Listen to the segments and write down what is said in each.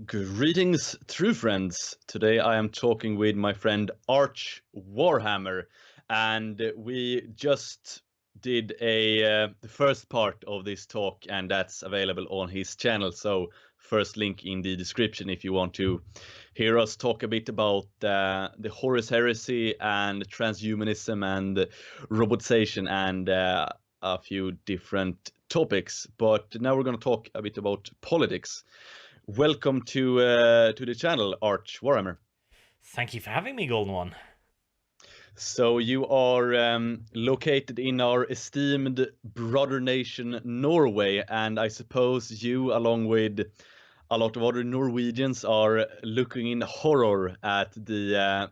Greetings, true friends. Today I am talking with my friend Arch Warhammer, and we just did the first part of this talk, and that's available on his channel. So, first link in the description if you want to hear us talk a bit about the Horus Heresy and transhumanism and robotization and a few different topics. But now we're going to talk a bit about politics. Welcome to the channel, Arch Warhammer. Thank you for having me, Golden One. So you are located in our esteemed brother nation, Norway, and I suppose you, along with a lot of other Norwegians, are looking in horror at the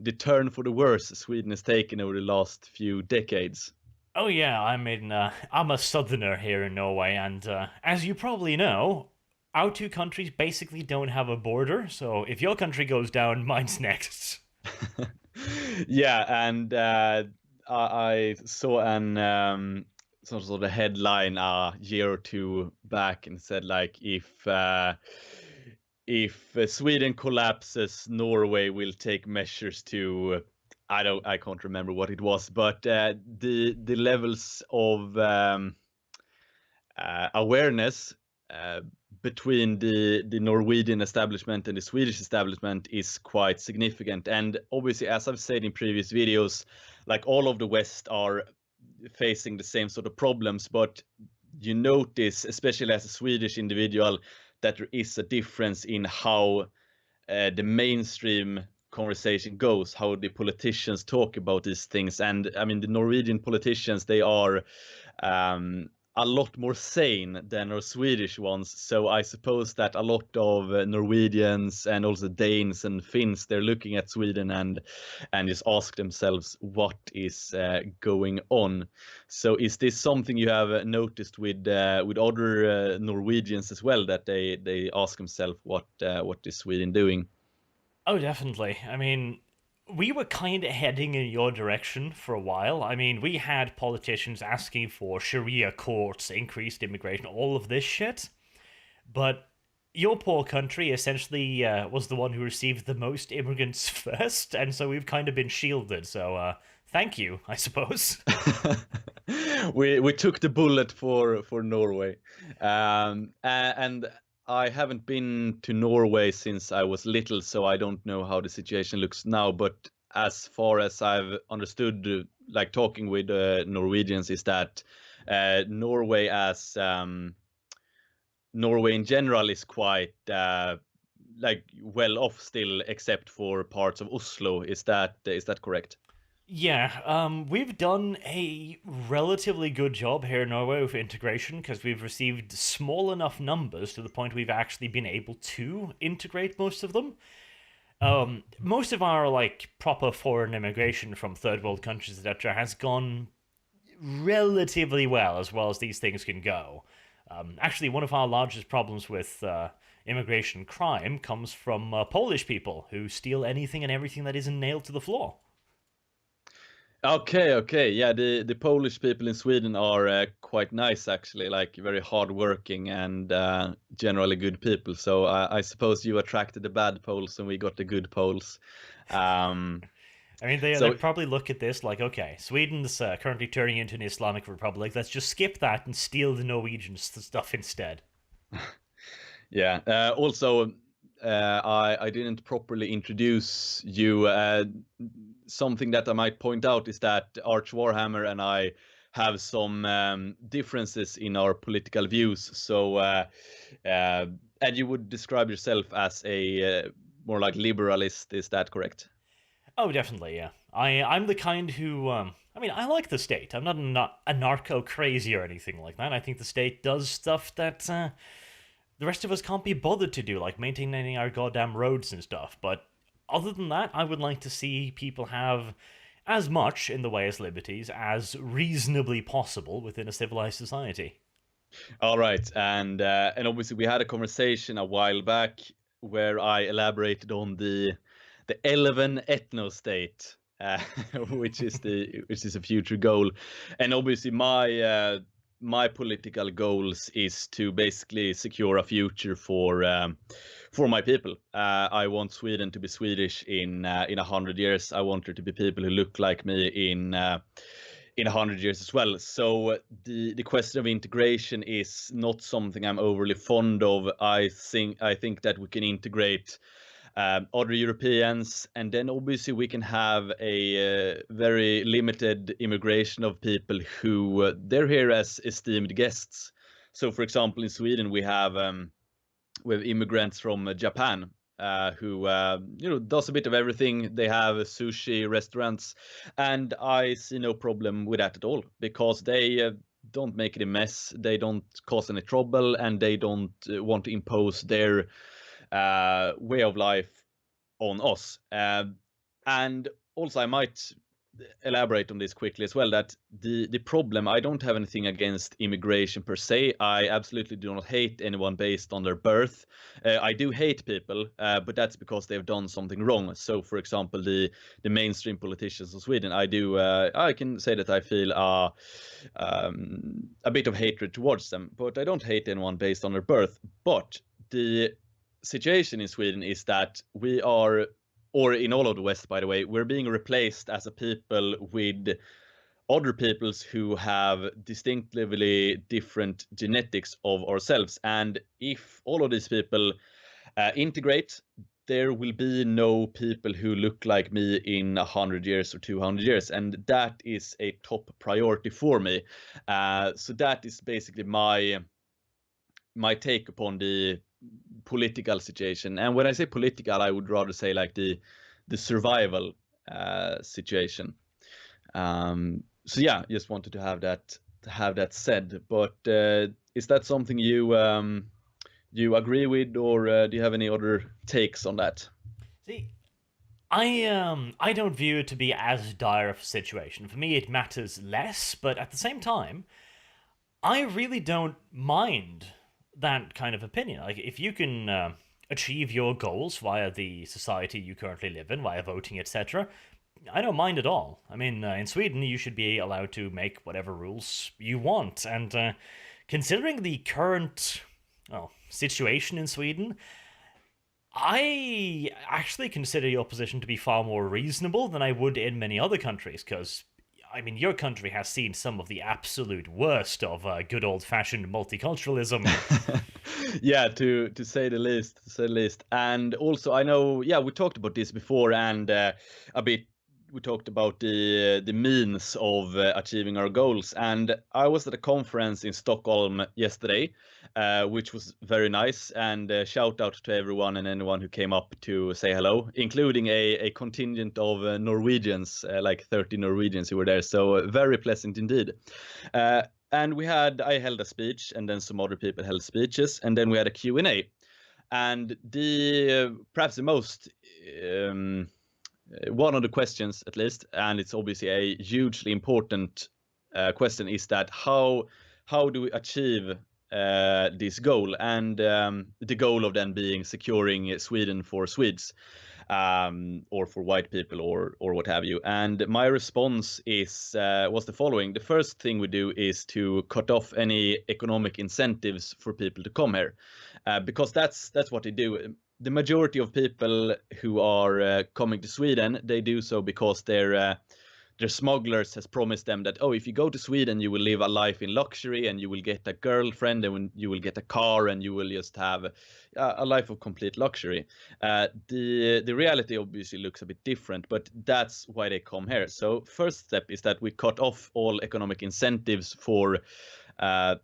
the turn for the worse Sweden has taken over the last few decades. Oh yeah, I'm a southerner here in Norway, and as you probably know, our two countries basically don't have a border. So if your country goes down, mine's next. Yeah, and I saw an some sort of headline a year or two back and said like if Sweden collapses, Norway will take measures to I can't remember what it was, but the levels of awareness uh, between the Norwegian establishment and the Swedish establishment is quite significant. And obviously, as I've said in previous videos, like all of the West are facing the same sort of problems, but you notice, especially as a Swedish individual, that there is a difference in how the mainstream conversation goes, how the politicians talk about these things. And I mean, the Norwegian politicians, they are a lot more sane than our Swedish ones. So I suppose that a lot of Norwegians and also Danes and Finns, they're looking at Sweden and just ask themselves what is going on. So is this something you have noticed with other Norwegians as well, that they ask themselves what is Sweden doing? Oh, definitely. I mean, we were kind of heading in your direction for a while. I mean, we had politicians asking for Sharia courts, increased immigration, all of this shit. But your poor country essentially was the one who received the most immigrants first, and so we've kind of been shielded. So thank you, I suppose. We took the bullet for Norway, and I haven't been to Norway since I was little, so I don't know how the situation looks now. But as far as I've understood, like talking with Norwegians, is that Norway as Norway in general is quite like well off still, except for parts of Oslo. Is that correct? Yeah, we've done a relatively good job here in Norway with integration because we've received small enough numbers to the point we've actually been able to integrate most of them. Most of our like proper foreign immigration from third world countries, etc., has gone relatively well as these things can go. Actually, one of our largest problems with immigration crime comes from Polish people who steal anything and everything that isn't nailed to the floor. Okay. Yeah, the Polish people in Sweden are quite nice actually, like very hardworking and generally good people. So I suppose you attracted the bad Poles and we got the good Poles. Um, I mean, they so probably look at this like, okay, Sweden's currently turning into an Islamic republic. Let's just skip that and steal the Norwegian stuff instead. yeah. Also, I didn't properly introduce you. Something that I might point out is that Arch Warhammer and I have some differences in our political views. So, and you would describe yourself as a more like liberalist. Is that correct? Oh, definitely, yeah. I'm the kind who I mean, I like the state. I'm not a narco crazy or anything like that. I think the state does stuff that the rest of us can't be bothered to do, like maintaining our goddamn roads and stuff. But other than that, I would like to see people have as much in the way as liberties as reasonably possible within a civilized society. All right, and obviously we had a conversation a while back where I elaborated on the 11 ethno state, which is a future goal, and obviously my political goals is to basically secure a future for my people. I want Sweden to be Swedish in 100 years. I want there to be people who look like me in 100 years as well. So the question of integration is not something I'm overly fond of. I think that we can integrate other Europeans, and then obviously we can have a very limited immigration of people who they're here as esteemed guests. So, for example, in Sweden we have immigrants from Japan who does a bit of everything. They have sushi restaurants, and I see no problem with that at all, because they don't make it a mess, they don't cause any trouble, and they don't want to impose their way of life on us. And also, I might elaborate on this quickly as well, that the problem, I don't have anything against immigration per se. I absolutely do not hate anyone based on their birth. I do hate people, but that's because they've done something wrong. So, for example, the mainstream politicians of Sweden, I can say that I feel a bit of hatred towards them, but I don't hate anyone based on their birth. But the situation in Sweden is that we are, or in all of the West, by the way, we're being replaced as a people with other peoples who have distinctively different genetics of ourselves. And if all of these people integrate, there will be no people who look like me in 100 years or 200 years. And that is a top priority for me. So that is basically my take upon the political situation. And when I say political, I would rather say like the survival situation. So yeah, just wanted to have that said. But is that something you agree with, or do you have any other takes on that? See, I don't view it to be as dire of a situation. For me, it matters less, but at the same time, I really don't mind that kind of opinion. Like, if you can achieve your goals via the society you currently live in, via voting, etc., I don't mind at all. I mean, in Sweden, you should be allowed to make whatever rules you want. And considering the current situation in Sweden, I actually consider your position to be far more reasonable than I would in many other countries, because I mean, your country has seen some of the absolute worst of good old-fashioned multiculturalism. Yeah, to say the least, And also, I know, yeah, we talked about this before, and a bit we talked about the means of achieving our goals. And I was at a conference in Stockholm yesterday, which was very nice. And shout out to everyone and anyone who came up to say hello, including a contingent of Norwegians, like 30 Norwegians who were there. So very pleasant indeed. And I held a speech, and then some other people held speeches, and then we had a Q&A. And perhaps the most one of the questions, at least, and it's obviously a hugely important question, is that how do we achieve this goal, and the goal of then being securing Sweden for Swedes, or for white people, or what have you. And my response was the following: the first thing we do is to cut off any economic incentives for people to come here, because that's what they do. The majority of people who are coming to Sweden, they do so because their smugglers has promised them that, oh, if you go to Sweden, you will live a life in luxury, and you will get a girlfriend, and you will get a car, and you will just have a life of complete luxury. The reality obviously looks a bit different, but that's why they come here. So first step is that we cut off all economic incentives for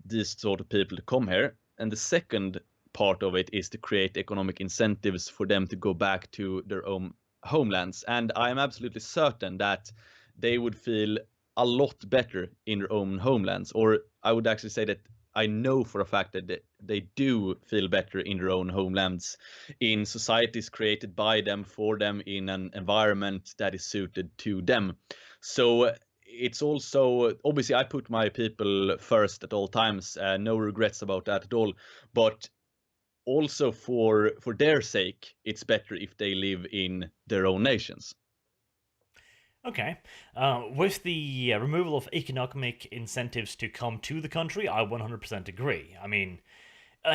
these sort of people to come here. And the second part of it is to create economic incentives for them to go back to their own homelands. And I am absolutely certain that they would feel a lot better in their own homelands. Or I would actually say that I know for a fact that they do feel better in their own homelands, in societies created by them, for them, in an environment that is suited to them. So it's also, obviously, I put my people first at all times, no regrets about that at all. But also for their sake, it's better if they live in their own nations. Okay. With the removal of economic incentives to come to the country, I 100% agree. I mean,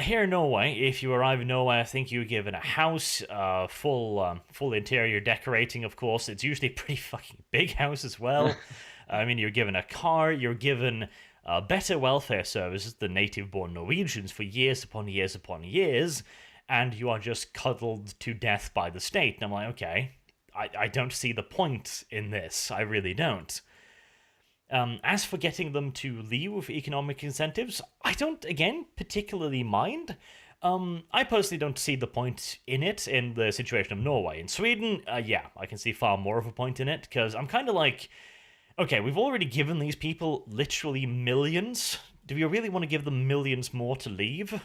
here in Norway, if you arrive in Norway, I think you're given a house, full interior decorating. Of course, it's usually a pretty fucking big house as well. I mean, you're given a car, you're given better welfare services than native-born Norwegians for years upon years upon years, and you are just cuddled to death by the state. And I'm like, okay, I don't see the point in this. I really don't. As for getting them to leave with economic incentives, I don't, again, particularly mind. I personally don't see the point in it in the situation of Norway. In Sweden, yeah, I can see far more of a point in it, because I'm kind of like, okay, we've already given these people literally millions. Do we really want to give them millions more to leave?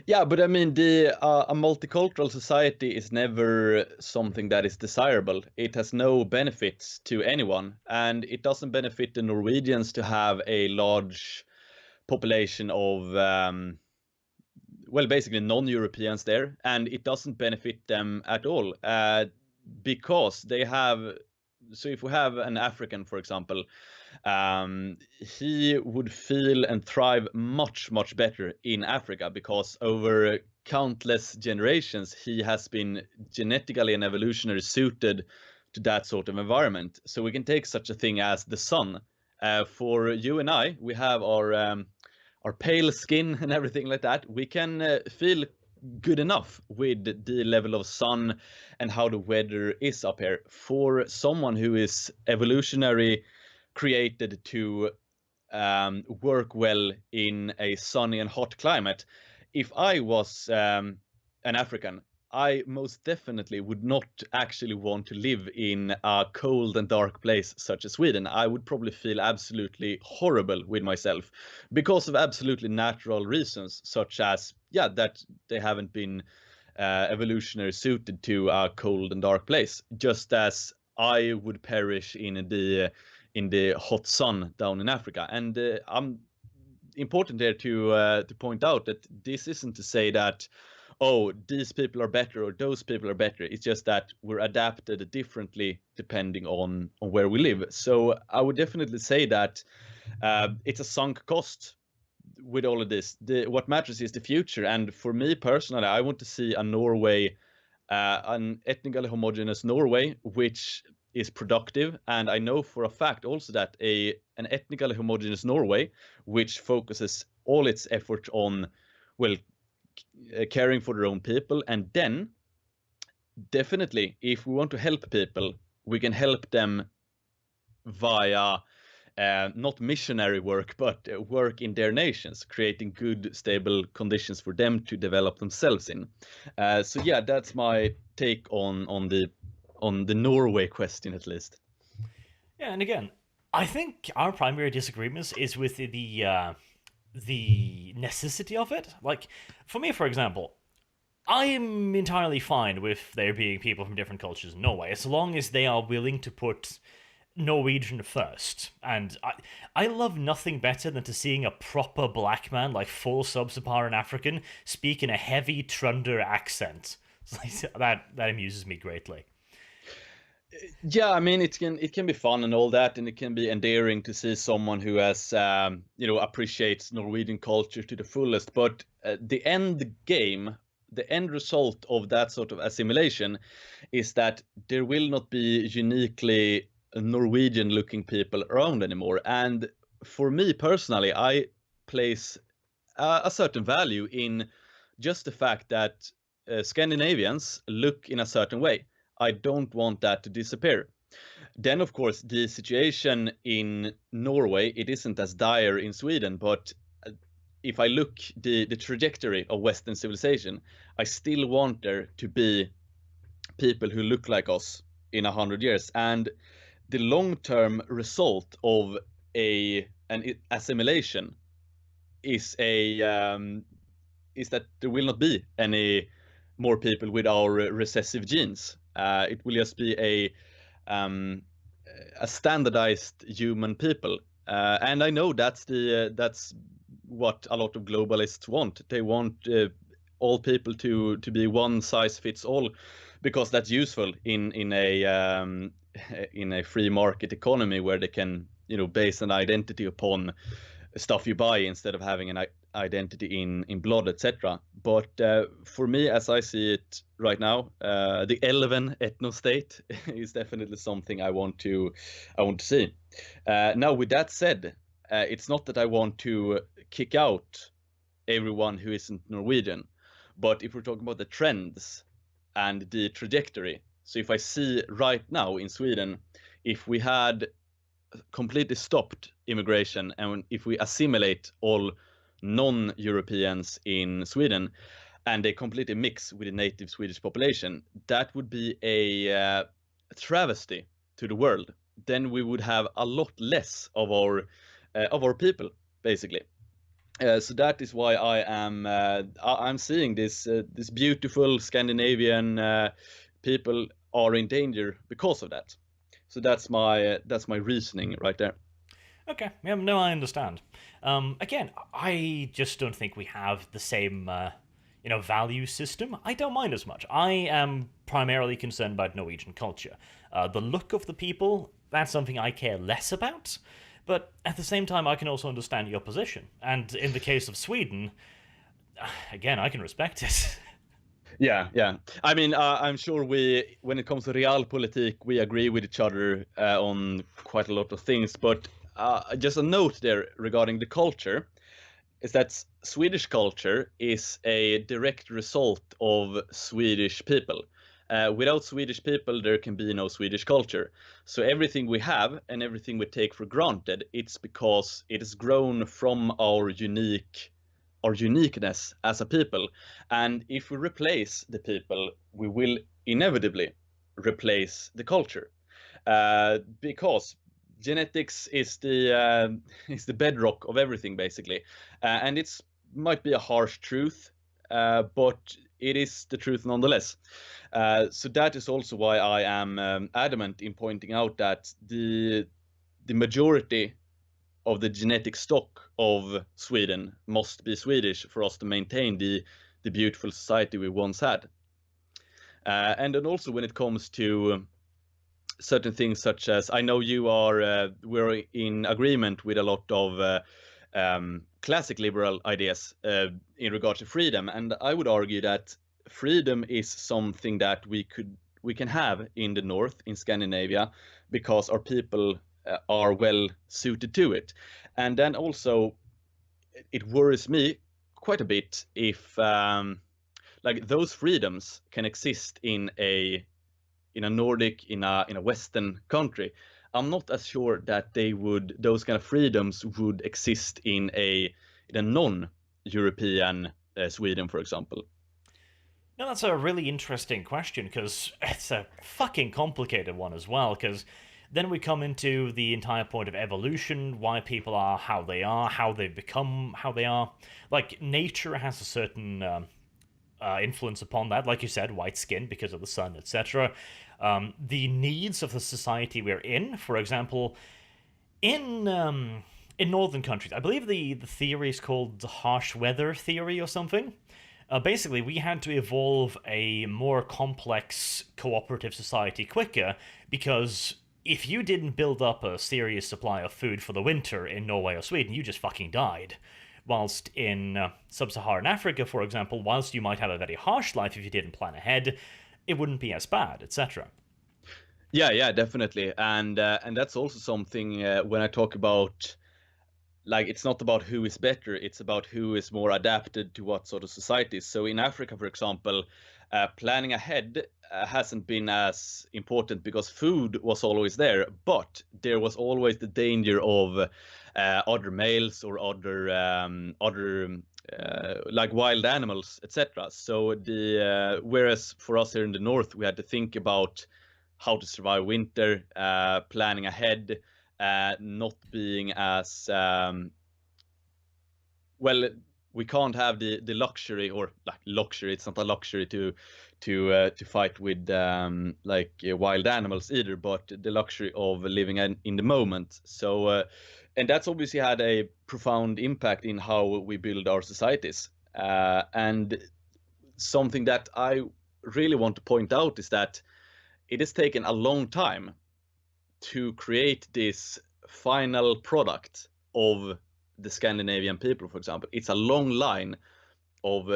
Yeah, but I mean, the a multicultural society is never something that is desirable. It has no benefits to anyone, and it doesn't benefit the Norwegians to have a large population of well, basically non-Europeans there, and it doesn't benefit them at all because they have. So if we have an African, for example, he would feel and thrive much, much better in Africa because over countless generations, he has been genetically and evolutionary suited to that sort of environment. So we can take such a thing as the sun. For you and I, we have our pale skin and everything like that. We can feel good enough with the level of sun and how the weather is up here. For someone who is evolutionary created to work well in a sunny and hot climate. If I was an African, I most definitely would not actually want to live in a cold and dark place such as Sweden. I would probably feel absolutely horrible with myself because of absolutely natural reasons, such as, yeah, that they haven't been evolutionary suited to a cold and dark place, just as I would perish in the hot sun down in Africa. And I'm important here to point out that this isn't to say that, oh, these people are better or those people are better. It's just that we're adapted differently depending on where we live. So I would definitely say that it's a sunk cost with all of this. What matters is the future. And for me personally, I want to see a Norway, an ethnically homogeneous Norway, which is productive. And I know for a fact also that an ethnically homogeneous Norway, which focuses all its effort on, well, caring for their own people, and then definitely, if we want to help people, we can help them via not missionary work, but work in their nations, creating good, stable conditions for them to develop themselves in. So yeah, that's my take on the Norway question, at least. Yeah, and again, I think our primary disagreements is with the necessity of it. Like, for me, for example, I am entirely fine with there being people from different cultures in Norway, as long as they are willing to put Norwegian first. And I love nothing better than to seeing a proper black man, like full sub-Saharan African, speak in a heavy Trunder accent. That amuses me greatly. Yeah, I mean it can be fun and all that, and it can be endearing to see someone who has appreciates Norwegian culture to the fullest. But the end game, the end result of that sort of assimilation, is that there will not be uniquely Norwegian-looking people around anymore. And for me personally, I place a certain value in just the fact that Scandinavians look in a certain way. I don't want that to disappear. Then, of course, the situation in Norway, it isn't as dire in Sweden, but if I look the trajectory of Western civilization, I still want there to be people who look like us in 100 years. And the long-term result of an assimilation is a is that there will not be any more people with our recessive genes. It will just be a standardized human people, and I know that's what a lot of globalists want. They want all people to be one size fits all, because that's useful in a in a free market economy where they can, base an identity upon stuff you buy instead of having an identity in blood, etc. But for me, as I see it right now, the Elven ethno-state is definitely something I want to see. Now, with that said, it's not that I want to kick out everyone who isn't Norwegian, but if we're talking about the trends and the trajectory, so if I see right now in Sweden, if we had completely stopped immigration and if we assimilate all non-Europeans in Sweden and they completely mix with the native Swedish population, that would be a travesty to the world. Then we would have a lot less of our people, basically. So that is why I'm seeing this beautiful Scandinavian people are in danger because of that. So that's my reasoning right there. Okay, yeah, no, I understand. Again, I just don't think we have the same, value system. I don't mind as much. I am primarily concerned about Norwegian culture. The look of the people, that's something I care less about. But at the same time, I can also understand your position. And in the case of Sweden, again, I can respect it. Yeah. I mean, I'm sure when it comes to realpolitik, we agree with each other on quite a lot of things. But just a note there regarding the culture is that Swedish culture is a direct result of Swedish people. Without Swedish people, there can be no Swedish culture. So everything we have and everything we take for granted, it's because it has grown from our uniqueness as a people. And if we replace the people, we will inevitably replace the culture, because genetics is the bedrock of everything, basically. And it's might be a harsh truth, but it is the truth nonetheless. So that is also why I am adamant in pointing out that the majority of the genetic stock of Sweden must be Swedish for us to maintain the beautiful society we once had. And then also when it comes to certain things such as, I know we're in agreement with a lot of classic liberal ideas in regard to freedom, and I would argue that freedom is something that we can have in the north, in Scandinavia, because our people are well suited to it. And then also it worries me quite a bit if like those freedoms can exist in a Nordic, in a Western country. I'm not as sure that those kind of freedoms would exist in a non-European Sweden, for example. No, that's a really interesting question, because it's a fucking complicated one as well, because then we come into the entire point of evolution, why people are how they are, how they've become how they are. Like, nature has a certain influence upon that, like you said, white skin because of the sun, etc. The needs of the society we're in, for example, in northern countries, I believe the theory is called the harsh weather theory or something. Basically, we had to evolve a more complex cooperative society quicker, because if you didn't build up a serious supply of food for the winter in Norway or Sweden, you just fucking died. Whilst in sub-Saharan Africa, for example, whilst you might have a very harsh life if you didn't plan ahead, it wouldn't be as bad, etc. Yeah, definitely. And that's also something when I talk about, like, it's not about who is better, it's about who is more adapted to what sort of societies. So in Africa, for example, planning ahead hasn't been as important because food was always there, but there was always the danger of other males or other like wild animals, etc. So whereas for us here in the north, we had to think about how to survive winter, planning ahead, not being as well. We can't have the luxury, or like luxury. It's not a luxury to fight with wild animals either, but the luxury of living in the moment. So, and that's obviously had a profound impact in how we build our societies. And something that I really want to point out is that it has taken a long time to create this final product of the Scandinavian people, for example, it's a long line of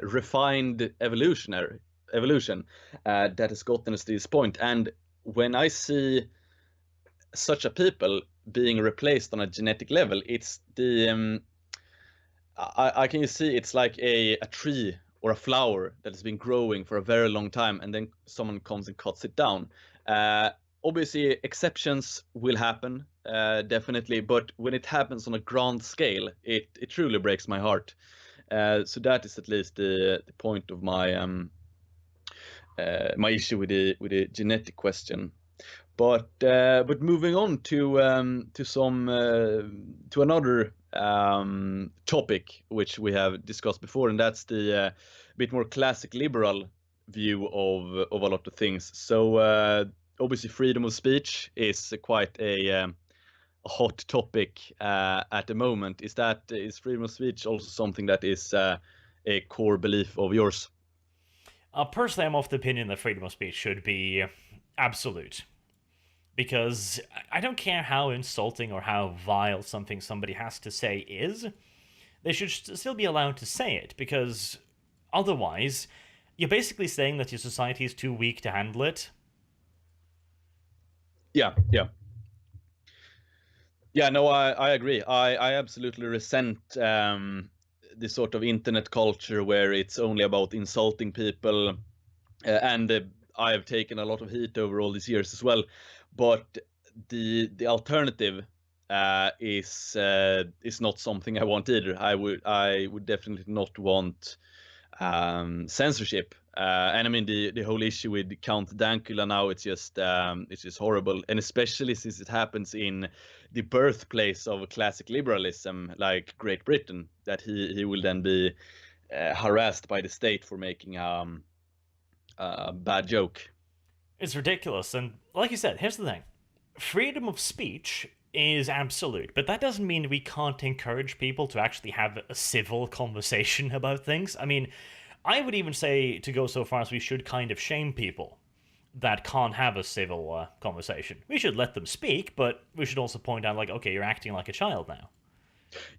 refined evolution that has gotten us to this point. And when I see such a people being replaced on a genetic level, it's the I can see it's like a tree or a flower that has been growing for a very long time, and then someone comes and cuts it down. Obviously, exceptions will happen, definitely, but when it happens on a grand scale, it truly breaks my heart. So that is at least the point of my issue with the genetic question. But moving on to another topic which we have discussed before, and that's the bit more classic liberal view of a lot of things. So obviously, freedom of speech is quite a hot topic at the moment. Is freedom of speech also something that is a core belief of yours? Personally, I'm of the opinion that freedom of speech should be absolute. Because I don't care how insulting or how vile something somebody has to say is, they should still be allowed to say it, because otherwise, you're basically saying that your society is too weak to handle it. Yeah, yeah. Yeah, no, I agree. I absolutely resent the sort of internet culture where it's only about insulting people, and I have taken a lot of heat over all these years as well. But the alternative is not something I want either. I would definitely not want censorship. And I mean the whole issue with Count Dankula now, it's just horrible, and especially since it happens in the birthplace of classic liberalism, like Great Britain, that he will then be harassed by the state for making a bad joke. It's ridiculous, and like you said, here's the thing. Freedom of speech is absolute, but that doesn't mean we can't encourage people to actually have a civil conversation about things. I mean, I would even say to go so far as we should kind of shame people that can't have a civil conversation. We should let them speak, but we should also point out, like, okay, you're acting like a child now.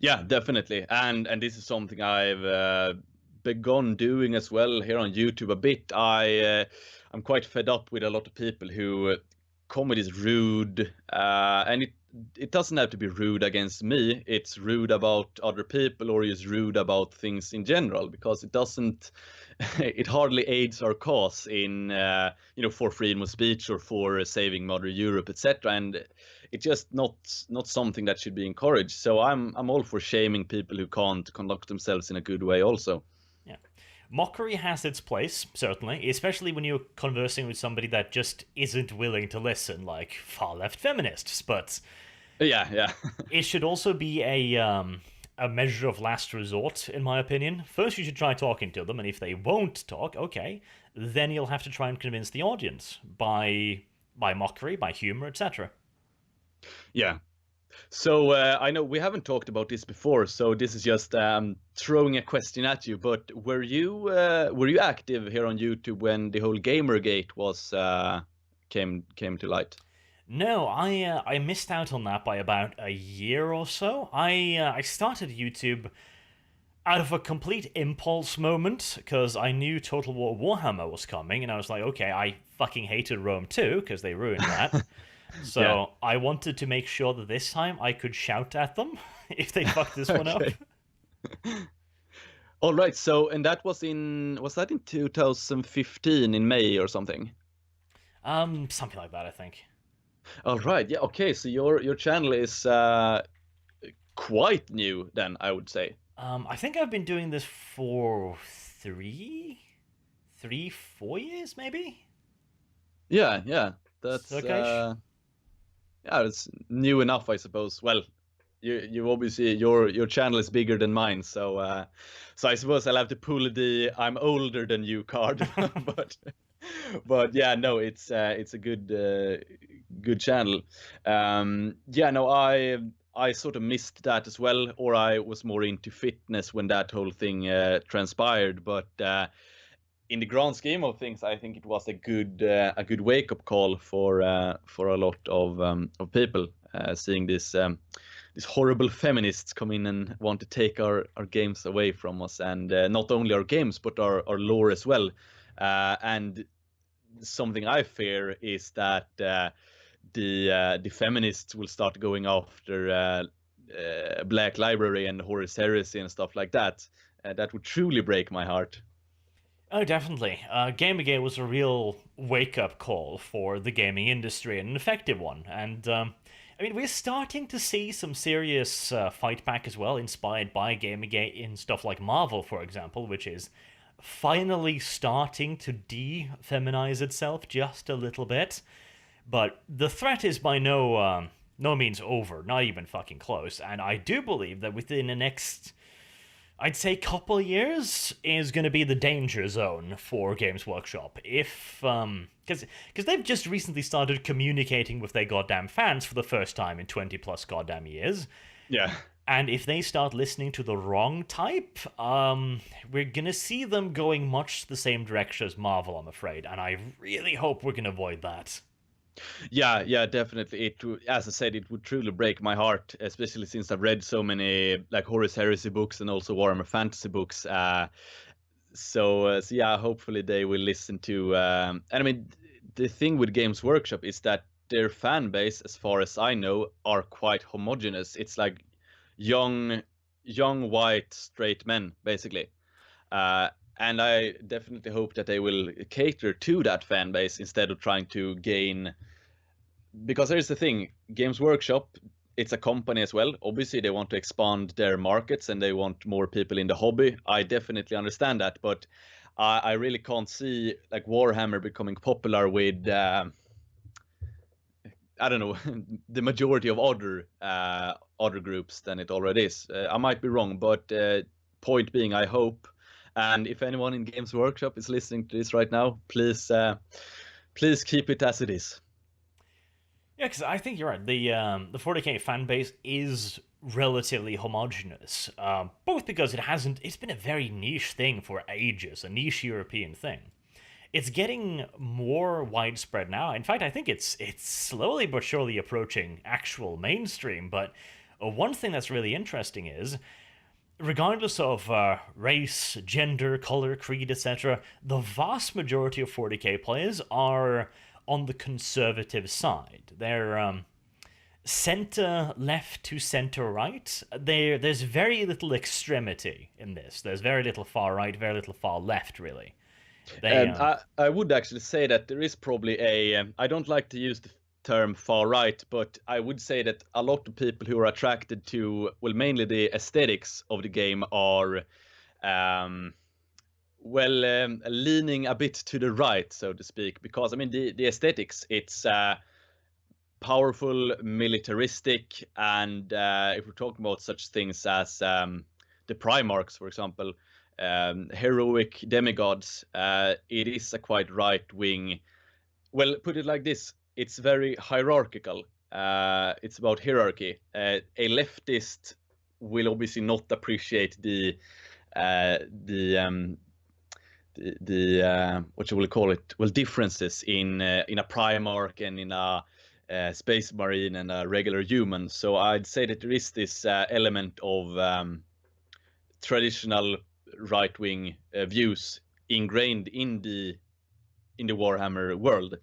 Yeah, definitely. And this is something I've begun doing as well here on YouTube a bit. I'm quite fed up with a lot of people who come with this rude, and it doesn't have to be rude against me. It's rude about other people, or is rude about things in general, because it doesn't it hardly aids our cause in for freedom of speech or for saving Mother Europe, etc. And it's just not something that should be encouraged. So I'm all for shaming people who can't conduct themselves in a good way also. Yeah. Mockery has its place, certainly, especially when you're conversing with somebody that just isn't willing to listen, like far left feminists. But Yeah, yeah. it should also be a measure of last resort, in my opinion. First, you should try talking to them, and if they won't talk, okay, then you'll have to try and convince the audience by mockery, by humor, etc. Yeah. So I know we haven't talked about this before, so this is just throwing a question at you. But were you active here on YouTube when the whole GamerGate was came to light? No, I missed out on that by about a year or so. I started YouTube out of a complete impulse moment because I knew Total War Warhammer was coming, and I was like, okay, I fucking hated Rome too because they ruined that. So Yeah. I wanted to make sure that this time I could shout at them if they fucked this one up. Okay. All right. So and was that in 2015 in May or something? Something like that, I think. All right. Yeah. Okay. So your channel is quite new then, I would say. I think I've been doing this for 4 years, maybe. Yeah. Yeah. That's Okay. yeah. It's new enough, I suppose. Well, you obviously your channel is bigger than mine, so I suppose I'll have to pull the I'm older than you card, but yeah, no, it's a good channel. Yeah, no, I sort of missed that as well, or I was more into fitness when that whole thing transpired, but in the grand scheme of things, I think it was a good wake up call for a lot of people, seeing these horrible feminists come in and want to take our games away from us, and not only our games but our lore as well. And something I fear is that the feminists will start going after Black Library and Horus Heresy and stuff like that. That would truly break my heart. Oh, definitely. Gamergate was a real wake-up call for the gaming industry, and an effective one. And I mean, we're starting to see some serious fight back as well, inspired by Gamergate in stuff like Marvel, for example, which is finally starting to de-feminize itself just a little bit. But the threat is by no means over, not even fucking close. And I do believe that within the next, I'd say, couple years is going to be the danger zone for Games Workshop. If, because they've just recently started communicating with their goddamn fans for the first time in 20 plus goddamn years. Yeah. And if they start listening to the wrong type, we're going to see them going much the same direction as Marvel, I'm afraid. And I really hope we can avoid that. Yeah, definitely. As I said, it would truly break my heart, especially since I've read so many like Horus Heresy books and also Warhammer Fantasy books. So yeah, hopefully they will listen to. And I mean, the thing with Games Workshop is that their fan base, as far as I know, are quite homogeneous. It's like young white straight men, basically. And I definitely hope that they will cater to that fan base instead of trying to gain. Because here's the thing, Games Workshop, it's a company as well. Obviously, they want to expand their markets and they want more people in the hobby. I definitely understand that, but I really can't see like Warhammer becoming popular with I don't know the majority of other groups than it already is. I might be wrong, but point being, I hope. And if anyone in Games Workshop is listening to this right now, please keep it as it is. Yeah, because I think you're right. The 40k fan base is relatively homogenous, both because it's been a very niche thing for ages, a niche European thing. It's getting more widespread now. In fact, I think it's slowly but surely approaching actual mainstream. But one thing that's really interesting is, regardless of race, gender, color, creed, etc., the vast majority of 40k players are on the conservative side. They're center left to center right. There's very little extremity in this. There's very little far right, very little far left, really. I would actually say that there is probably I don't like to use the term far right, but I would say that a lot of people who are attracted to, well, mainly the aesthetics of the game are leaning a bit to the right, so to speak, because I mean the aesthetics, it's powerful, militaristic, and if we're talking about such things as the Primarchs, for example, heroic demigods, it is a quite right wing. Well, put it like this: it's very hierarchical. It's about hierarchy. A leftist will obviously not appreciate the what you will call it, well, differences in a Primarch and in a Space Marine and a regular human. So I'd say that there is this element of traditional right-wing views ingrained in the Warhammer world.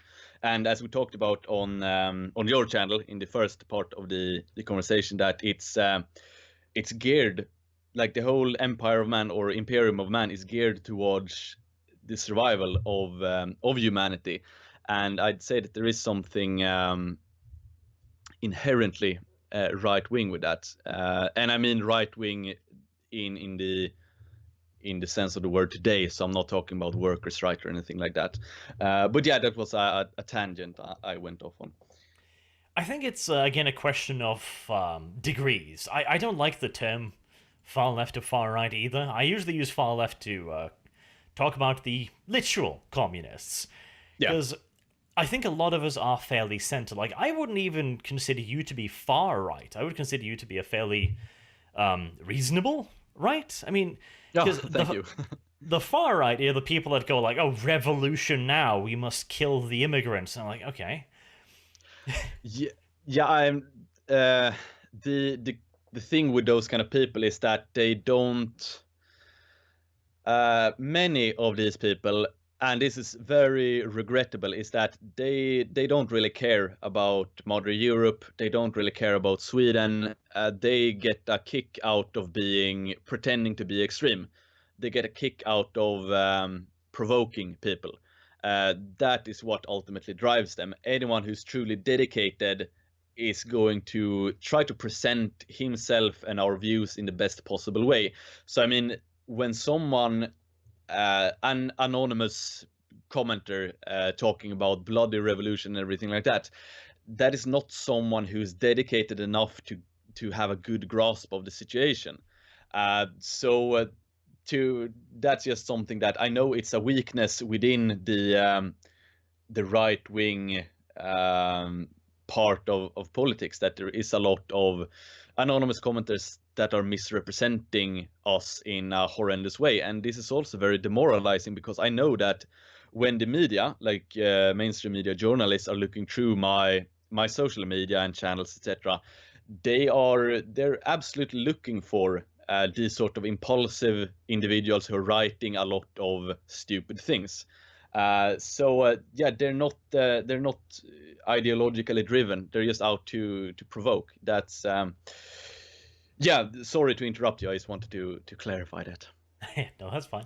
And as we talked about on your channel in the first part of the conversation, that it's geared, like the whole Empire of Man or Imperium of Man is geared towards the survival of humanity. And I'd say that there is something inherently right-wing with that. And I mean right-wing in the sense of the word today, so I'm not talking about workers' right or anything like that. But yeah, that was a tangent I went off on. I think it's again a question of degrees. I don't like the term far left or far right either. I usually use far left to talk about the literal communists, because I think a lot of us are fairly center. Like, I wouldn't even consider you to be far right. I would consider you to be a fairly reasonable right. I mean, thank you. the far right are the people that go like, "Oh, revolution now! We must kill the immigrants." And I'm like, okay, Yeah, yeah. Uh, the the the thing with those kind of people is that they don't. Many of these people, and this is very regrettable, is that they don't really care about modern Europe. They don't really care about Sweden. They get a kick out of being pretending to be extreme. They get a kick out of provoking people. That is what ultimately drives them. Anyone who's truly dedicated is going to try to present himself and our views in the best possible way. So I mean, when someone, an anonymous commenter, talking about bloody revolution and everything like that, that is not someone who's dedicated enough to have a good grasp of the situation. So to that's just something that I know it's a weakness within the right wing um, part of politics, that there is a lot of anonymous commenters that are misrepresenting us in a horrendous way. And this is also very demoralizing, because I know that when the media, like mainstream media journalists, are looking through my social media and channels, etc., they're absolutely looking for these sort of impulsive individuals who are writing a lot of stupid things. Yeah, they're not ideologically driven. They're just out to provoke. That's yeah. Sorry to interrupt you. I just wanted to clarify that. no, that's fine.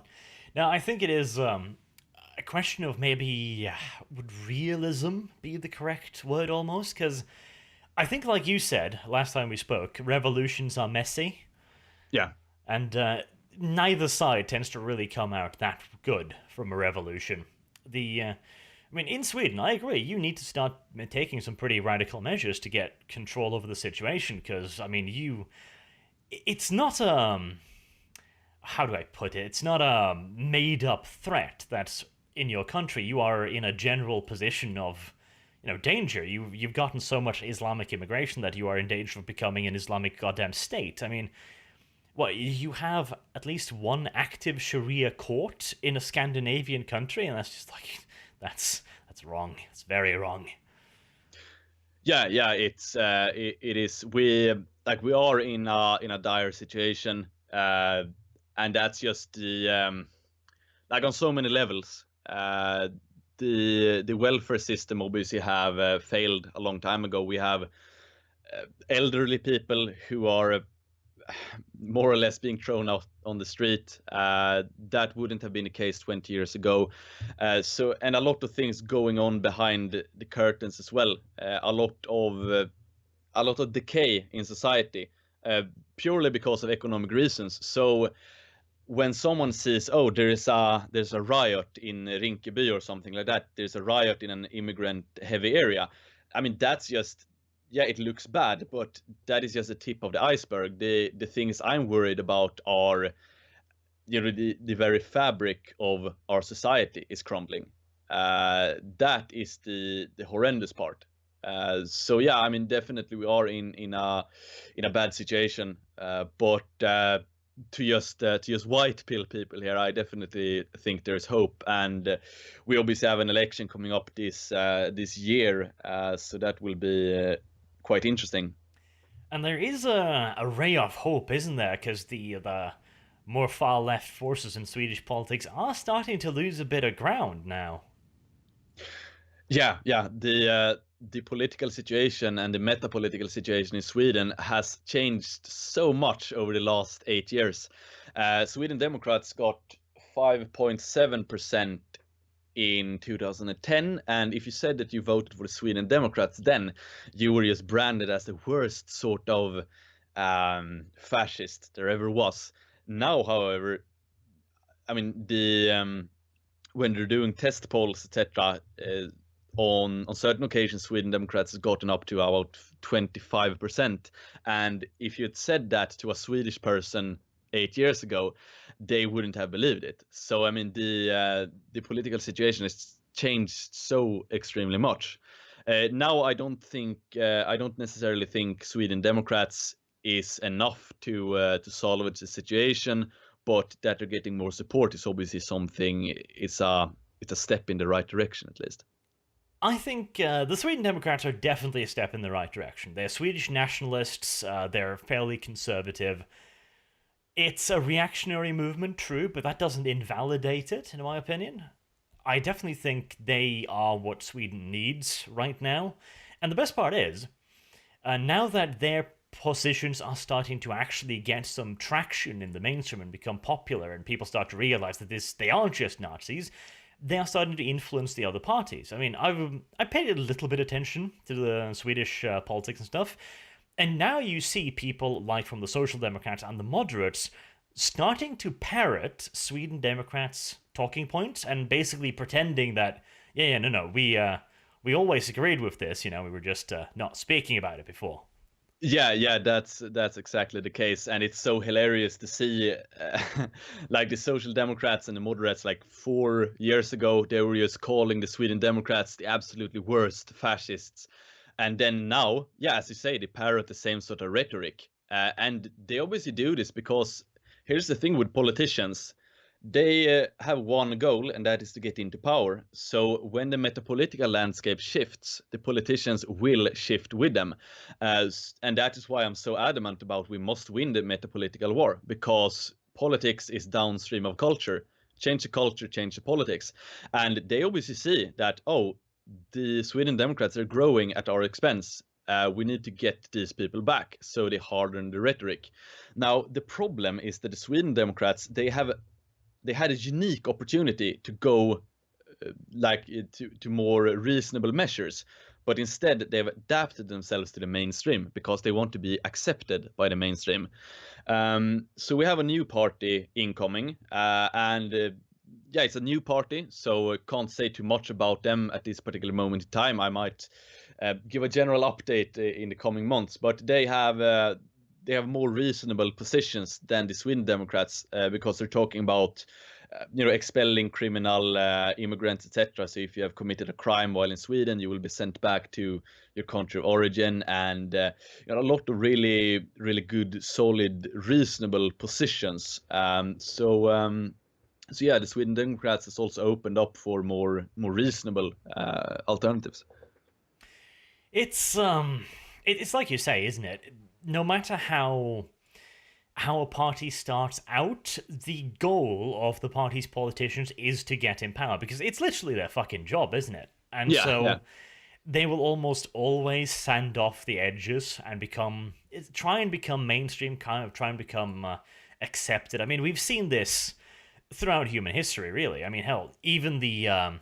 Now, I think it is a question of maybe would realism be the correct word almost? Because I think, like you said last time we spoke, revolutions are messy, Yeah. and neither side tends to really come out that good from a revolution. I mean, in Sweden, I agree. You need to start taking some pretty radical measures to get control over the situation. Because I mean, it's not how do I put it? It's not a made-up threat that's in your country. You are in a general position of, danger. You've gotten so much Islamic immigration that you are in danger of becoming an Islamic goddamn state. I mean, what, you have at least one active Sharia court in a Scandinavian country, and that's just like that's wrong. It's very wrong. Yeah. It is. We are in a dire situation, and that's just the like on so many levels. The welfare system obviously have failed a long time ago. We have elderly people who are more or less being thrown out on the street. That wouldn't have been the case 20 years ago. And a lot of things going on behind the curtains as well. A lot of decay in society, purely because of economic reasons. So when someone sees, oh, there's a riot in Rinkeby or something like that, there's a riot in an immigrant heavy area. I mean, that's just, yeah, it looks bad, but that is just the tip of the iceberg. The things I'm worried about are, the very fabric of our society is crumbling. That is the horrendous part. So yeah, I mean, definitely we are in a bad situation. But to just white pill people here, I definitely think there's hope, and we obviously have an election coming up this year, so that will be quite interesting. And there is a ray of hope, isn't there? Because the more far left forces in Swedish politics are starting to lose a bit of ground now. Yeah. The political situation and the meta political situation in Sweden has changed so much over the last 8 years. Sweden Democrats got 5.7% in 2010, and if you said that you voted for the Sweden Democrats, then you were just branded as the worst sort of fascist there ever was. Now, however, I mean, the when they're doing test polls, etc., on certain occasions, Sweden Democrats has gotten up to about 25%. And if you had said that to a Swedish person 8 years ago, they wouldn't have believed it. So I mean, the political situation has changed so extremely much. Now I don't necessarily think Sweden Democrats is enough to solve the situation, but that they're getting more support is obviously something. It's a step in the right direction, at least. I think the Sweden Democrats are definitely a step in the right direction. They're Swedish nationalists. They're fairly conservative. It's a reactionary movement, true, but that doesn't invalidate it, in my opinion. I definitely think they are what Sweden needs right now. And the best part is, now that their positions are starting to actually get some traction in the mainstream and become popular, and people start to realize that they aren't just Nazis, they are starting to influence the other parties. I mean, I paid a little bit of attention to the Swedish politics and stuff, and now you see people like from the Social Democrats and the moderates starting to parrot Sweden Democrats' talking points and basically pretending that, no, we always agreed with this, we were just not speaking about it before. Yeah, that's exactly the case, and it's so hilarious to see, like the Social Democrats and the moderates. Like 4 years ago, they were just calling the Sweden Democrats the absolutely worst fascists, and then now, yeah, as you say, they parrot the same sort of rhetoric, and they obviously do this because here's the thing with politicians. They have one goal, and that is to get into power. So when the metapolitical landscape shifts, the politicians will shift with them. And that is why I'm so adamant about we must win the metapolitical war, because politics is downstream of culture. Change the culture, change the politics. And they obviously see that, oh, the Sweden Democrats are growing at our expense. We need to get these people back. So they harden the rhetoric. Now, the problem is that the Sweden Democrats, they had a unique opportunity to go to more reasonable measures, but instead they've adapted themselves to the mainstream because they want to be accepted by the mainstream. So we have a new party incoming, and yeah, it's a new party, so I can't say too much about them at this particular moment in time. I might give a general update in the coming months, but they have more reasonable positions than the Sweden Democrats, because they're talking about expelling criminal immigrants, etc. So if you have committed a crime while in Sweden, you will be sent back to your country of origin, and a lot of really really good, solid, reasonable positions. So yeah, the Sweden Democrats has also opened up for more reasonable alternatives. It's like you say, isn't it? No matter how a party starts out, the goal of the party's politicians is to get in power, because it's literally their fucking job, isn't it? And Yeah. they will almost always sand off the edges and try and become mainstream, kind of try and become accepted. I mean, we've seen this throughout human history, really. I mean, hell, even the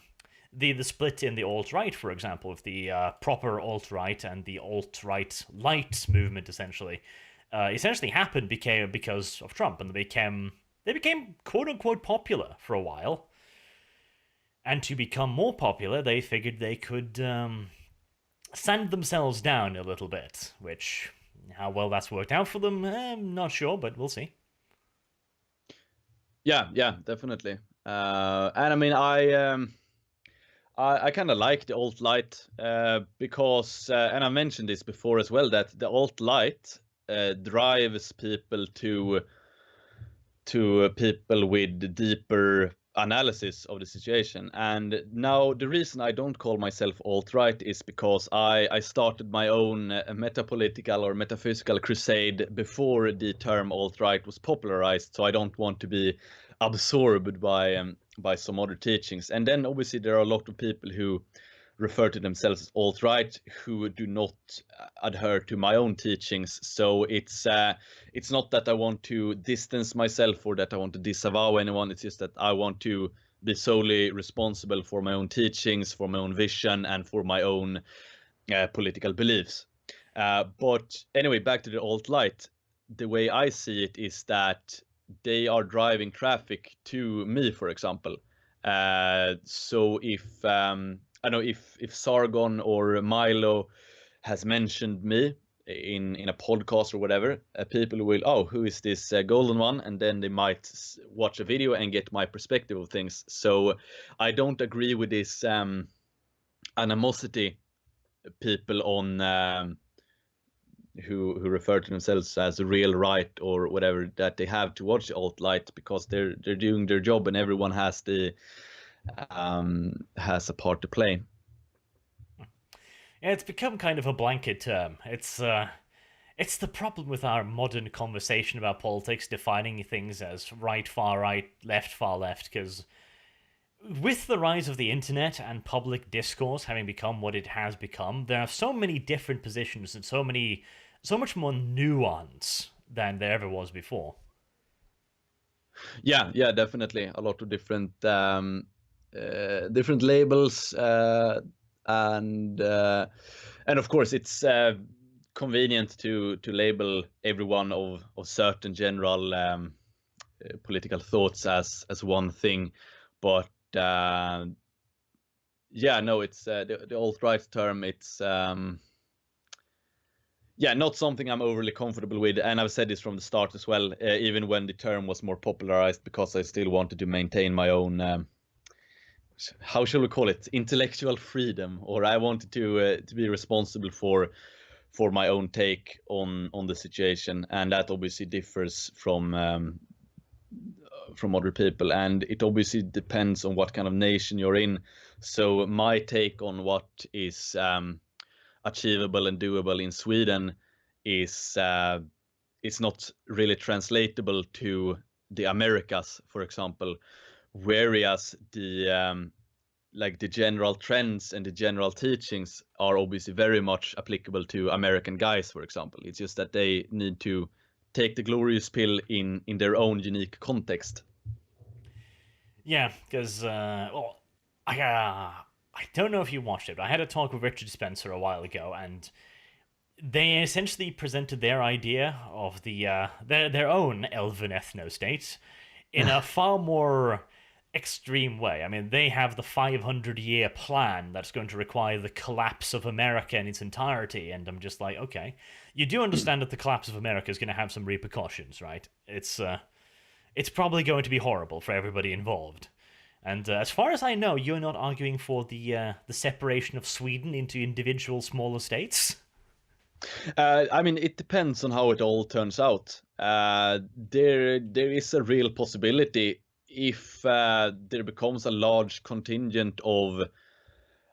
split in the alt-right, for example, of the proper alt-right and the alt-right light movement, essentially happened because of Trump, and they became quote-unquote popular for a while. And to become more popular, they figured they could sand themselves down a little bit, which, how well that's worked out for them, I'm not sure, but we'll see. Yeah, definitely. And I mean, I kind of like the alt-light, because, and I mentioned this before as well, that the alt-light drives people to people with deeper analysis of the situation. And now the reason I don't call myself alt-right is because I started my own metapolitical or metaphysical crusade before the term alt-right was popularized, so I don't want to be absorbed by some other teachings. And then obviously there are a lot of people who refer to themselves as alt-right who do not adhere to my own teachings. So it's not that I want to distance myself or that I want to disavow anyone. It's just that I want to be solely responsible for my own teachings, for my own vision, and for my own political beliefs. But anyway, back to the alt-right. The way I see it is that they are driving traffic to me, for example. So if I know if Sargon or Milo has mentioned me in a podcast or whatever, people will, oh, who is this golden one? And then they might watch a video and get my perspective of things. So I don't agree with this animosity people on who refer to themselves as a real right or whatever that they have to watch alt-right, because they're doing their job, and everyone has a part to play. Yeah, it's become kind of a blanket term. It's the problem with our modern conversation about politics, defining things as right, far right, left, far left, because with the rise of the internet and public discourse having become what it has become, there are so many different positions and so much more nuance than there ever was before. Yeah, definitely a lot of different labels, and of course it's convenient to label everyone of certain general political thoughts as one thing, but yeah, no, it's the alt-right term. It's yeah, not something I'm overly comfortable with, and I've said this from the start as well. Even when the term was more popularized, because I still wanted to maintain my own how shall we call it, intellectual freedom, or I wanted to be responsible for my own take on the situation, and that obviously differs from other people, and it obviously depends on what kind of nation you're in. So my take on what is achievable and doable in Sweden is not really translatable to the Americas, for example, whereas the general trends and the general teachings are obviously very much applicable to American guys, for example. It's just that they need to take the glorious pill in their own unique context. Yeah, because I don't know if you watched it, but I had a talk with Richard Spencer a while ago, and they essentially presented their idea of their own elven ethno state in a far more extreme way. I mean, they have the 500-year plan that's going to require the collapse of America in its entirety, and I'm just like, okay, you do understand that the collapse of America is going to have some repercussions, right? It's probably going to be horrible for everybody involved. And as far as I know, you're not arguing for the separation of Sweden into individual smaller states. I mean, it depends on how it all turns out. There is a real possibility if there becomes a large contingent of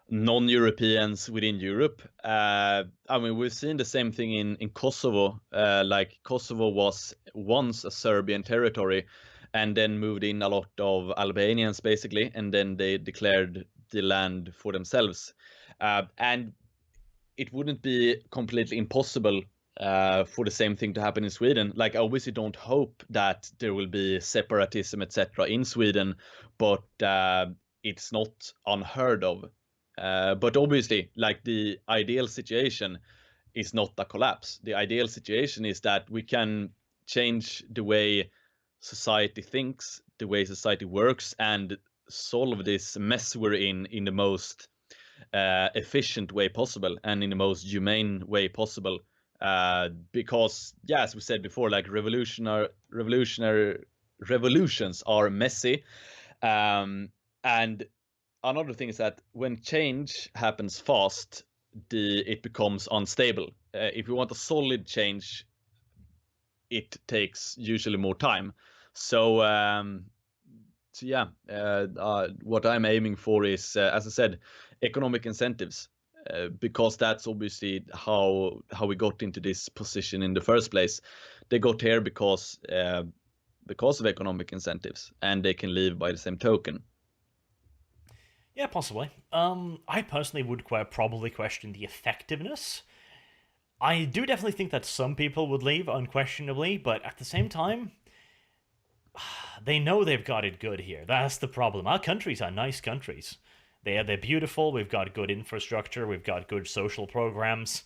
non-Europeans within Europe. I mean, we've seen the same thing in Kosovo. Like Kosovo was once a Serbian territory, and then moved in a lot of Albanians, basically, and then they declared the land for themselves. And it wouldn't be completely impossible for the same thing to happen in Sweden. Like, I obviously don't hope that there will be separatism, etc., in Sweden, but it's not unheard of. But obviously, like, the ideal situation is not a collapse. The ideal situation is that we can change the way society thinks, the way society works, and solve this mess we're in the most efficient way possible and in the most humane way possible. Because, yeah, as we said before, like revolutions are messy, and another thing is that when change happens fast, it becomes unstable. If you want a solid change, it takes usually more time. So yeah, what I'm aiming for is, as I said, economic incentives, because that's obviously how we got into this position in the first place. They got here because of economic incentives, and they can leave by the same token. Yeah, possibly. I personally would probably question the effectiveness. I do definitely think that some people would leave, unquestionably, but at the same time, they know they've got it good here. That's the problem. Our countries are nice countries. They're beautiful. We've got good infrastructure. We've got good social programs.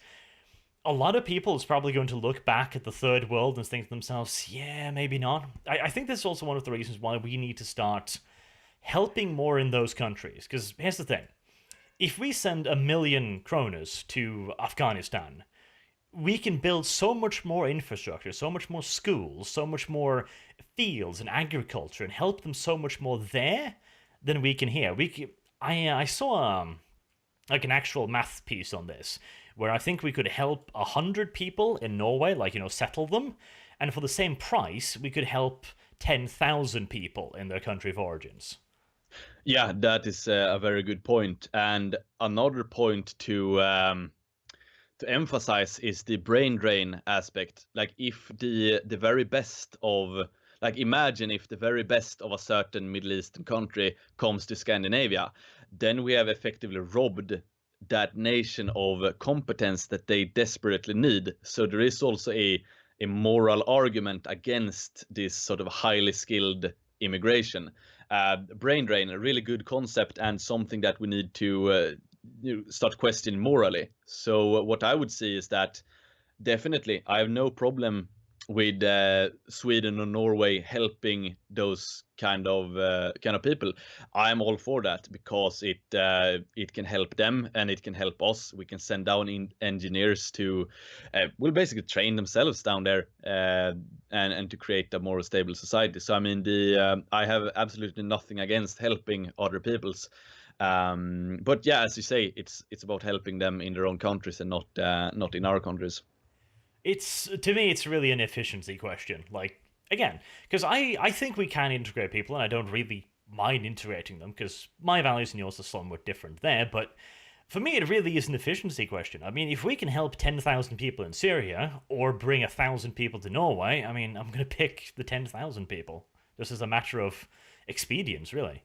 A lot of people is probably going to look back at the third world and think to themselves, yeah, maybe not. I think this is also one of the reasons why we need to start helping more in those countries. Because here's the thing. If we send 1,000,000 kroners to Afghanistan, we can build so much more infrastructure, so much more schools, so much more fields and agriculture, and help them so much more there than we can here. I saw like an actual math piece on this, where I think we could help 100 people in Norway, like, settle them, and for the same price, we could help 10,000 people in their country of origins. Yeah, that is a very good point. And another point to emphasize is the brain drain aspect. Like if the very best of, like, imagine if the very best of a certain Middle Eastern country comes to Scandinavia, then we have effectively robbed that nation of competence that they desperately need. So there is also a moral argument against this sort of highly skilled immigration. Brain drain, a really good concept and something that we need to start questioning morally. So what I would say is that definitely I have no problem with Sweden or Norway helping those kind of people. I'm all for that because it can help them and it can help us. We can send down engineers to will basically train themselves down there and to create a more stable society. So I mean, I have absolutely nothing against helping other peoples. But yeah, as you say, it's about helping them in their own countries and not in our countries. It's to me, it's really an efficiency question. Like again, because I think we can integrate people, and I don't really mind integrating them because my values and yours are somewhat different there. But for me, it really is an efficiency question. I mean, if we can help 10,000 people in Syria or bring 1,000 people to Norway, I mean, I'm going to pick the 10,000 people. This is a matter of expedience, really.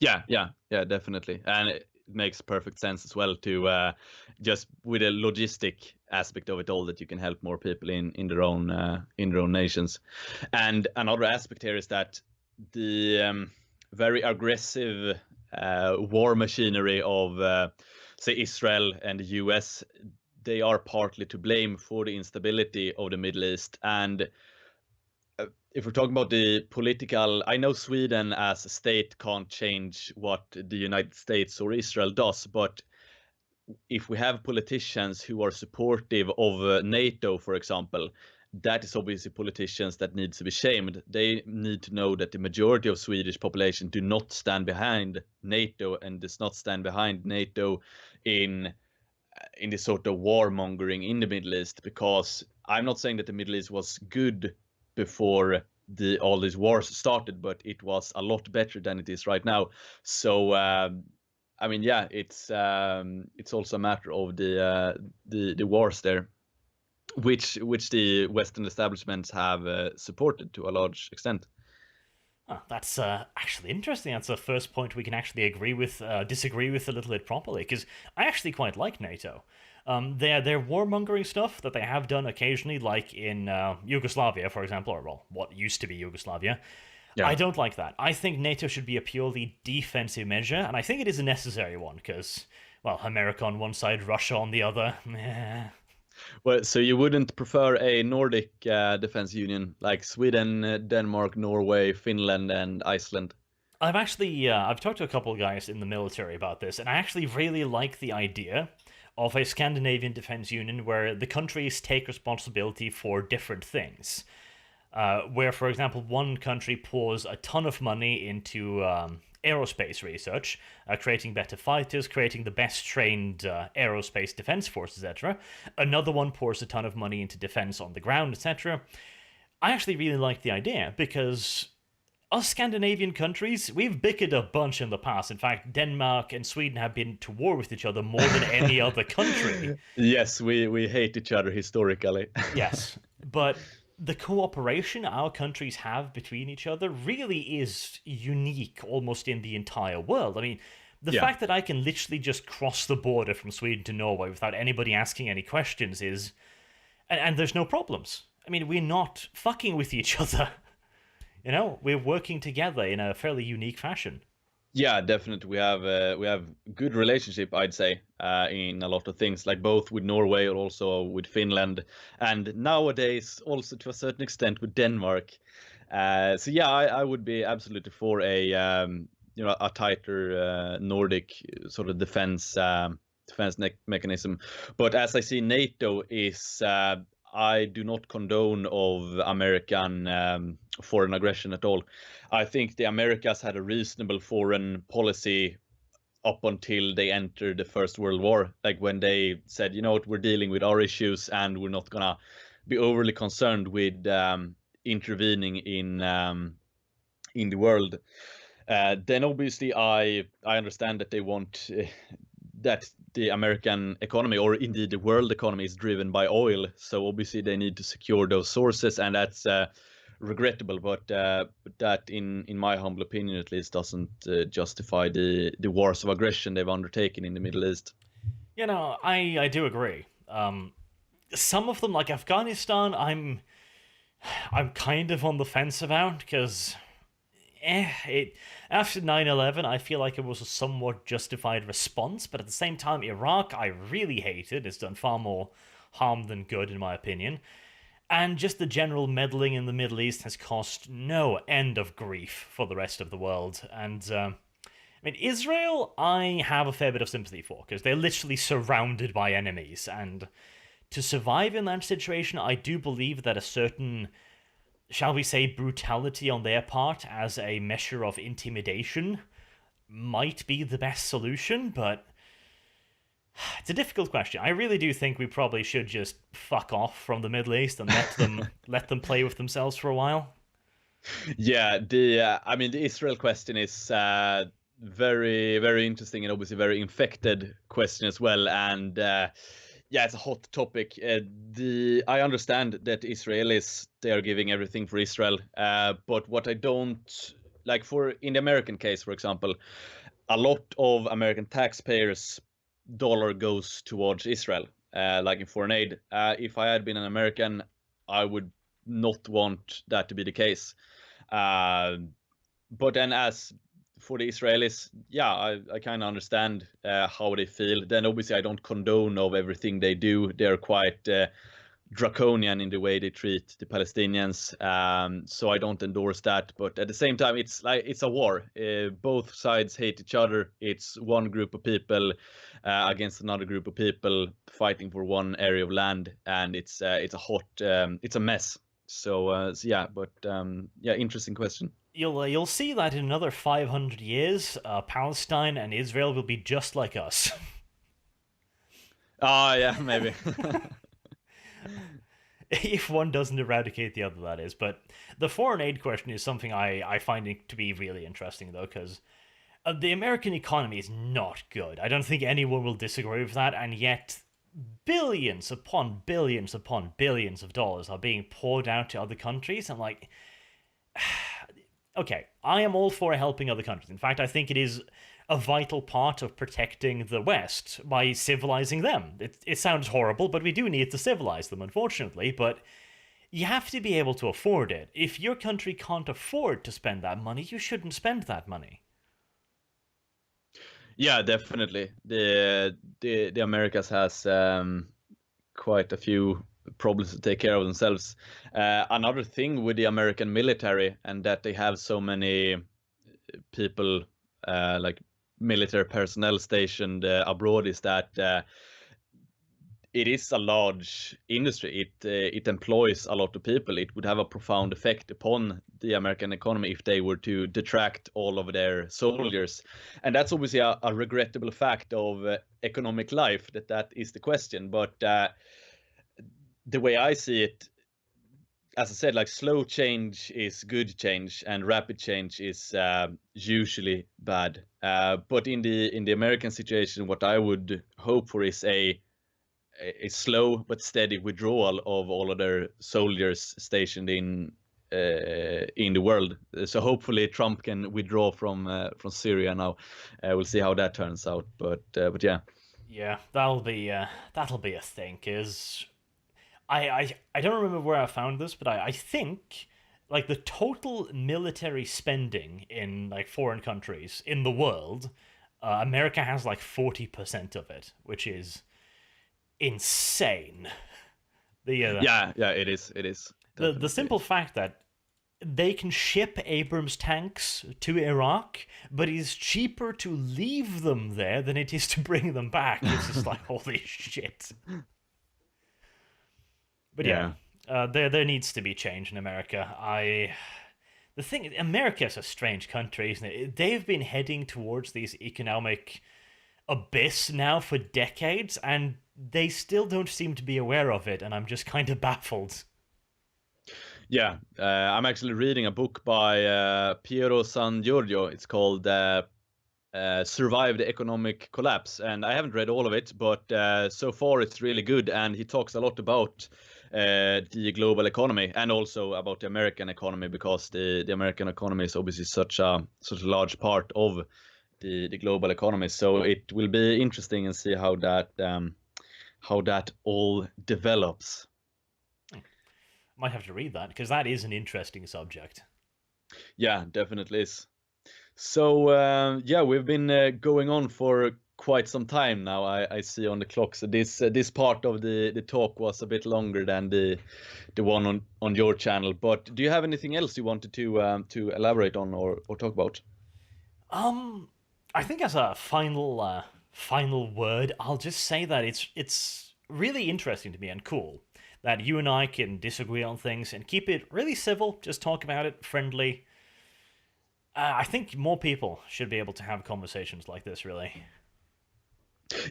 Yeah, definitely. And it makes perfect sense as well to just with a logistic aspect of it all, that you can help more people in their own nations. And another aspect here is that the very aggressive war machinery of say Israel and the US, they are partly to blame for the instability of the Middle East. And if we're talking about the political, I know Sweden as a state can't change what the United States or Israel does, but if we have politicians who are supportive of NATO, for example, that is obviously politicians that need to be shamed. They need to know that the majority of Swedish population do not stand behind NATO and does not stand behind NATO in this sort of warmongering in the Middle East, because I'm not saying that the Middle East was good before all these wars started, but it was a lot better than it is right now. So I mean, yeah, it's also a matter of the wars there, which the Western establishments have supported to a large extent. Huh, that's actually interesting. That's the first point we can actually disagree with a little bit properly, because I actually quite like NATO. Their warmongering stuff that they have done occasionally, like in Yugoslavia, for example, or well, what used to be Yugoslavia. I Yeah. don't like that. I think NATO should be a purely defensive measure, and I think it is a necessary one, because, well, America on one side, Russia on the other. Meh. Well, so you wouldn't prefer a Nordic defense union like Sweden, Denmark, Norway, Finland, and Iceland? I've talked to a couple of guys in the military about this, and I actually really like the idea of a Scandinavian defense union where the countries take responsibility for different things. Where, for example, one country pours a ton of money into aerospace research, creating better fighters, creating the best trained aerospace defense forces, etc. Another one pours a ton of money into defense on the ground, etc. I actually really like the idea because us Scandinavian countries, we've bickered a bunch in the past. In fact, Denmark and Sweden have been to war with each other more than any other country. Yes, we hate each other historically. Yes, but the cooperation our countries have between each other really is unique almost in the entire world. I mean, the Yeah. fact that I can literally just cross the border from Sweden to Norway without anybody asking any questions is. And there's no problems. I mean, we're not fucking with each other. We're working together in a fairly unique fashion. Yeah, definitely. We have good relationship, I'd say, in a lot of things, like both with Norway and also with Finland, and nowadays also to a certain extent with Denmark. So yeah, I would be absolutely for a tighter Nordic sort of defense mechanism. But as I see, NATO is I do not condone of American foreign aggression at all. I think the Americas had a reasonable foreign policy up until they entered the First World War, like when they said, you know what, we're dealing with our issues and we're not gonna be overly concerned with intervening in the world. Then obviously I understand that they want that the American economy, or indeed the world economy, is driven by oil. So obviously they need to secure those sources, and that's regrettable. But that, in my humble opinion at least, doesn't justify the wars of aggression they've undertaken in the Middle East. You know, I do agree. Some of them, like Afghanistan, I'm kind of on the fence about, because after 9/11, I feel like it was a somewhat justified response, but at the same time, Iraq, I really hated. It's done far more harm than good, in my opinion. And just the general meddling in the Middle East has caused no end of grief for the rest of the world. And, I mean, Israel, I have a fair bit of sympathy for, because they're literally surrounded by enemies. And to survive in that situation, I do believe that a certain, shall we say, brutality on their part as a measure of intimidation might be the best solution, but it's a difficult question. I really do think we probably should just fuck off from the Middle East and let them play with themselves for a while. Yeah, I mean, the Israel question is very, very interesting, and obviously very infected question as well. And yeah, it's a hot topic. I understand that Israelis, they are giving everything for Israel, but what I don't like, for in the American case, for example, a lot of American taxpayers' dollar goes towards Israel, like in foreign aid. If I had been an American, I would not want that to be the case. But then, as for the Israelis, yeah, I kind of understand how they feel. Then obviously I don't condone of everything they do. They're quite draconian in the way they treat the Palestinians. So I don't endorse that. But at the same time, it's a war. Both sides hate each other. It's one group of people against another group of people fighting for one area of land, and it's a hot, it's a mess. So yeah, but yeah, interesting question. You'll see that in another 500 years, Palestine and Israel will be just like us. Ah, yeah, maybe. If one doesn't eradicate the other, that is. But the foreign aid question is something I find it to be really interesting, though, because the American economy is not good. I don't think anyone will disagree with that, and yet billions upon billions upon billions of dollars are being poured out to other countries. I'm like, okay, I am all for helping other countries. In fact, I think it is a vital part of protecting the West by civilizing them. It sounds horrible, but we do need to civilize them, unfortunately. But you have to be able to afford it. If your country can't afford to spend that money, you shouldn't spend that money. Yeah, definitely. The Americas has quite a few problems to take care of themselves. Another thing with the American military, and that they have so many people, like military personnel stationed abroad, is that it is a large industry. It employs a lot of people. It would have a profound effect upon the American economy if they were to detract all of their soldiers, and that's obviously a regrettable fact of economic life. That is the question. But the way I see it, as I said, like, slow change is good change, and rapid change is usually bad. But in the American situation, what I would hope for is a slow but steady withdrawal of all of their soldiers stationed in the world. So hopefully Trump can withdraw from Syria now. We'll see how that turns out. But yeah. Yeah, that'll be a thing. Cause I don't remember where I found this, but I think like the total military spending in like foreign countries in the world, America has like 40% of it, which is insane. Yeah, it is. The simple fact that they can ship Abrams tanks to Iraq, but it's cheaper to leave them there than it is to bring them back. It's just like, holy shit. But yeah, there needs to be change in America. The thing, America is a strange country, isn't it? They've been heading towards these economic abyss now for decades, and they still don't seem to be aware of it, and I'm just kind of baffled. Yeah, I'm actually reading a book by Piero San Giorgio. It's called Survive the Economic Collapse, and I haven't read all of it, but so far it's really good, and he talks a lot about the global economy and also about the American economy, because the American economy is obviously such a large part of the global economy. So it will be interesting and see how that all develops. Might have to read that because that is an interesting subject. Yeah, definitely is. So yeah, we've been going on for quite some time now. I see on the clock. So this part of the talk was a bit longer than the one on your channel. But do you have anything else you wanted to elaborate on or talk about? Um, I think as a final word, I'll just say that it's really interesting to me and cool that you and I can disagree on things and keep it really civil, just talk about it friendly. I think more people should be able to have conversations like this, really.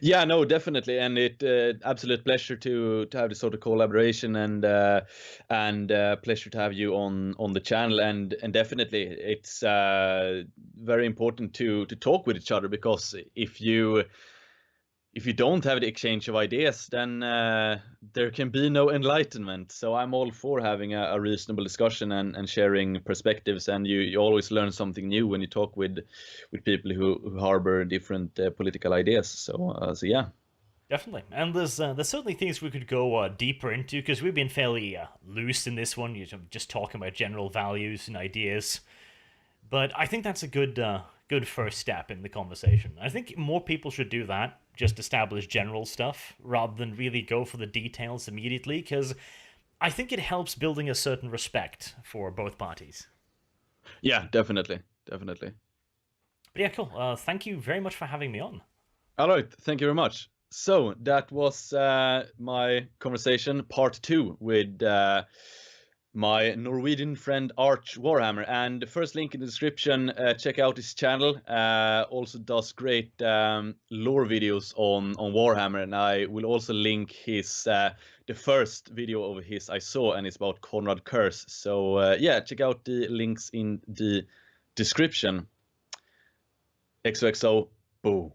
Yeah, no, definitely, and it absolute pleasure to have this sort of collaboration, and pleasure to have you on the channel, and definitely it's very important to talk with each other, because if you don't have the exchange of ideas, then there can be no enlightenment. So I'm all for having a reasonable discussion and sharing perspectives. And you always learn something new when you talk with people who harbor different political ideas. So yeah. Definitely, and there's certainly things we could go deeper into because we've been fairly loose in this one, just talking about general values and ideas. But I think that's a good first step in the conversation. I think more people should do that, just establish general stuff rather than really go for the details immediately, because I think it helps building a certain respect for both parties. Yeah, definitely, definitely. But yeah, cool. Thank you very much for having me on. All right, thank you very much. So that was my conversation, part two, with my Norwegian friend Arch Warhammer. And the first link in the description, check out his channel. Also does great lore videos on Warhammer. And I will also link his the first video of his I saw, and it's about Conrad Curse. So yeah, check out the links in the description. XOXO, boo.